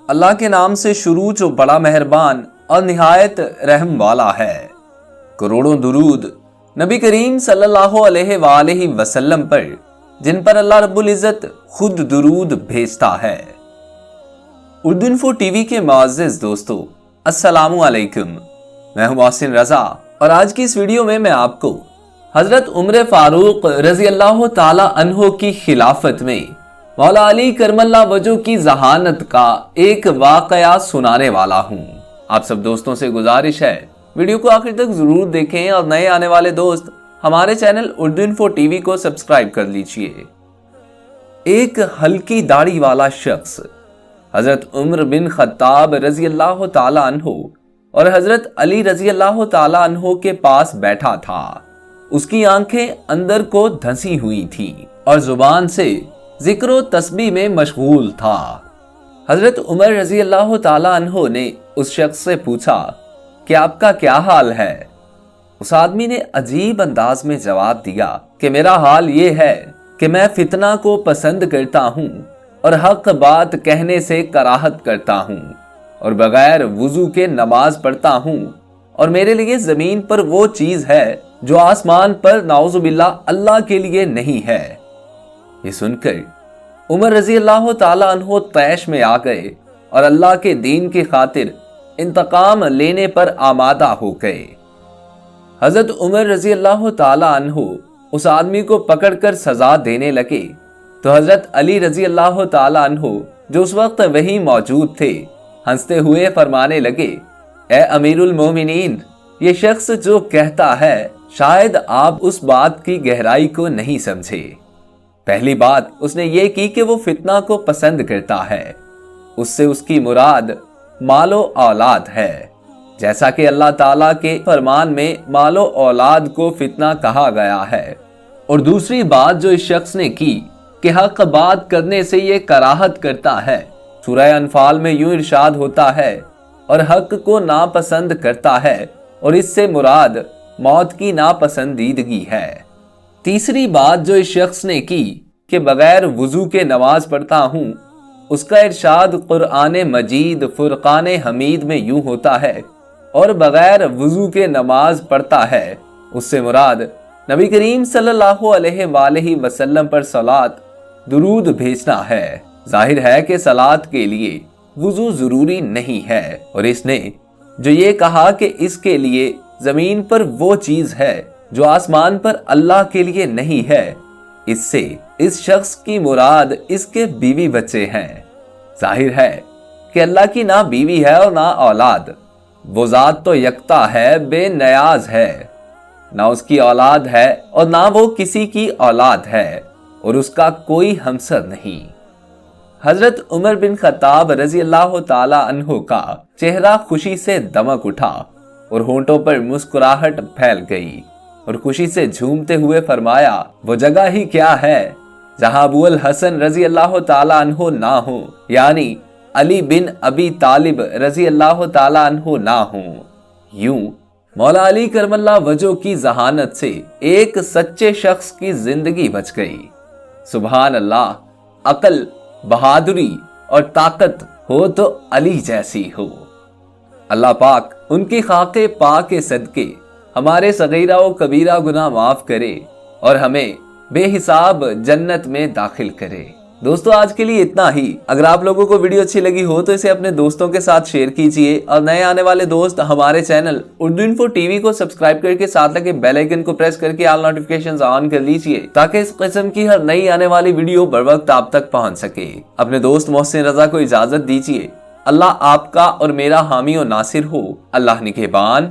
اللہ کے نام سے شروع جو بڑا مہربان اور نہایت رحم والا ہے۔ کروڑوں درود نبی کریم صلی اللہ علیہ وآلہ وسلم پر، جن پر اللہ رب العزت خود درود بھیجتا ہے۔ اردو انفو ٹی وی کے معزز دوستو، السلام علیکم۔ میں ہوں محسن رضا اور آج کی اس ویڈیو میں آپ کو حضرت عمر فاروق رضی اللہ تعالی عنہ کی خلافت میں مولا علی کرم اللہ وجہ کی ذہانت کا ایک واقعہ سنانے والا ہوں۔ آپ سب دوستوں سے گزارش ہے ویڈیو کو آخر تک ضرور دیکھیں اور نئے آنے والے دوست ہمارے channel Urdu info T V کو سبسکرائب کر لیجئے۔ ایک ہلکی داڑھی والا شخص حضرت عمر بن خطاب رضی اللہ تعالی عنہ اور حضرت علی رضی اللہ تعالی عنہ کے پاس بیٹھا تھا۔ اس کی آنکھیں اندر کو دھنسی ہوئی تھی اور زبان سے ذکر و تسبیح میں مشغول تھا۔ حضرت عمر رضی اللہ تعالی عنہ نے اس شخص سے پوچھا کہ آپ کا کیا حال ہے؟ اس آدمی نے عجیب انداز میں جواب دیا کہ میرا حال یہ ہے کہ میں فتنہ کو پسند کرتا ہوں اور حق بات کہنے سے کراہت کرتا ہوں اور بغیر وضو کے نماز پڑھتا ہوں، اور میرے لیے زمین پر وہ چیز ہے جو آسمان پر نعوذ باللہ اللہ کے لیے نہیں ہے۔ یہ سن کر عمر رضی اللہ تعالی عنہ طیش میں آ گئے اور اللہ کے دین کی خاطر انتقام لینے پر آمادہ ہو گئے۔ حضرت عمر رضی اللہ تعالی عنہ اس آدمی کو پکڑ کر سزا دینے لگے تو حضرت علی رضی اللہ تعالی عنہ جو اس وقت وہیں موجود تھے ہنستے ہوئے فرمانے لگے، اے امیر المومنین، یہ شخص جو کہتا ہے شاید آپ اس بات کی گہرائی کو نہیں سمجھے۔ پہلی بات اس نے یہ کی کہ وہ فتنہ کو پسند کرتا ہے، اس سے اس کی مراد مال و اولاد ہے، جیسا کہ اللہ تعالیٰ کے فرمان میں مال و اولاد کو فتنہ کہا گیا ہے۔ اور دوسری بات جو اس شخص نے کی کہ حق بات کرنے سے یہ کراہت کرتا ہے، سورہ انفال میں یوں ارشاد ہوتا ہے اور حق کو ناپسند کرتا ہے، اور اس سے مراد موت کی ناپسندیدگی ہے۔ تیسری بات جو اس شخص نے کی کہ بغیر وضو کے نماز پڑھتا ہوں، اس کا ارشاد قرآن مجید فرقان حمید میں یوں ہوتا ہے اور بغیر وضو کے نماز پڑھتا ہے، اس سے مراد نبی کریم صلی اللہ علیہ وآلہ وسلم پر صلاۃ درود بھیجنا ہے۔ ظاہر ہے کہ صلاۃ کے لیے وضو ضروری نہیں ہے، اور اس نے جو یہ کہا کہ اس کے لیے زمین پر وہ چیز ہے جو آسمان پر اللہ کے لیے نہیں ہے، اس سے اس شخص کی مراد اس کے بیوی بچے ہیں۔ ظاہر ہے کہ اللہ کی نہ بیوی ہے اور نہ اولاد، وہ ذات تو یکتا ہے، بے نیاز ہے، نہ اس کی اولاد ہے اور نہ وہ کسی کی اولاد ہے، اور اس کا کوئی ہمسر نہیں۔ حضرت عمر بن خطاب رضی اللہ تعالی عنہ کا چہرہ خوشی سے دمک اٹھا اور ہونٹوں پر مسکراہٹ پھیل گئی، اور خوشی سے جھومتے ہوئے فرمایا، وہ جگہ ہی کیا ہے جہاں ابو الحسن رضی اللہ تعالی عنہ نہ ہوں، یعنی علی بن ابی طالب رضی اللہ تعالی عنہ نہ ہوں۔ یوں مولا علی کرم اللہ وجہ کی ذہانت سے ایک سچے شخص کی زندگی بچ گئی۔ سبحان اللہ، عقل، بہادری اور طاقت ہو تو علی جیسی ہو۔ اللہ پاک ان کی خاک پاک کے صدقے ہمارے صغیرہ و کبیرہ گناہ معاف کرے اور ہمیں بے حساب جنت میں داخل کرے۔ دوستو آج کے لیے اتنا ہی۔ اگر آپ لوگوں کو ویڈیو اچھی لگی ہو تو اسے اپنے دوستوں کے ساتھ شیئر کیجئے، اور نئے آنے والے دوست ہمارے channel Urdu info T V کو سبسکرائب کر کے ساتھ لگے بیل آئیکن کو پریس کر کے آل نوٹیفیکیشنز آن کر لیجئے تاکہ اس قسم کی ہر نئی آنے والی ویڈیو بر وقت آپ تک پہنچ سکے۔ اپنے دوست محسن رضا کو اجازت دیجئے۔ اللہ آپ کا اور میرا حامی و ناصر ہو۔ اللہ نگہبان۔